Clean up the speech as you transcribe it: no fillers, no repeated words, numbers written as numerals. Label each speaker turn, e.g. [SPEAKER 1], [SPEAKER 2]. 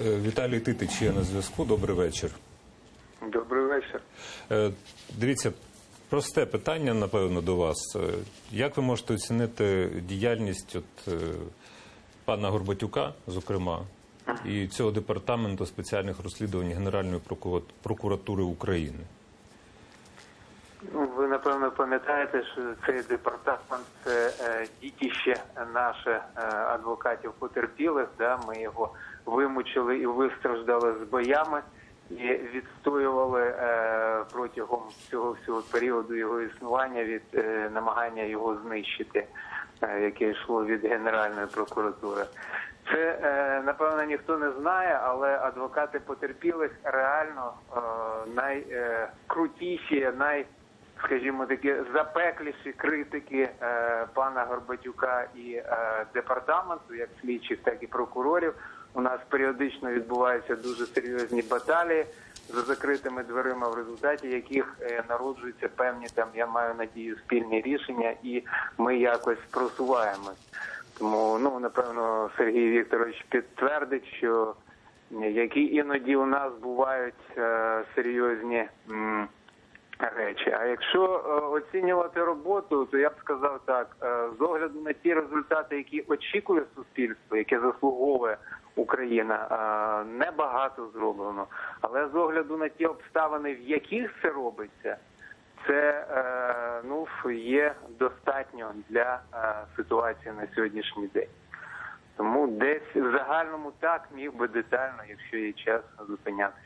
[SPEAKER 1] Віталій Титич є на зв'язку. Добрий вечір.
[SPEAKER 2] Добрий вечір.
[SPEAKER 1] Дивіться, просте питання, напевно, до вас. Як ви можете оцінити діяльність пана Горбатюка, зокрема, і цього департаменту спеціальних розслідувань Генеральної прокуратури України?
[SPEAKER 2] Ви, напевно, пам'ятаєте, що цей департамент – це дітище наше адвокатів потерпілих. Да? Ми його вимучили і вистраждали з боями і відстоювали протягом всього періоду його існування від намагання його знищити, яке йшло від Генеральної прокуратури. Це, напевно, ніхто не знає, але адвокати потерпілих реально найкрутіші, скажімо такі, запекліші критики пана Горбатюка і департаменту, як слідчих, так і прокурорів. У нас періодично відбуваються дуже серйозні баталії за закритими дверима, в результаті яких народжуються певні, я маю надію, спільні рішення, і ми якось просуваємось. Тому, напевно, Сергій Вікторович підтвердить, що які іноді у нас бувають серйозні речі. А якщо оцінювати роботу, то я б сказав так, з огляду на ті результати, які очікує суспільство, яке заслуговує Україна, небагато зроблено. Але з огляду на ті обставини, в яких це робиться, це є достатньо для ситуації на сьогоднішній день. Тому десь в загальному так міг би детально, якщо є час, зупинятися.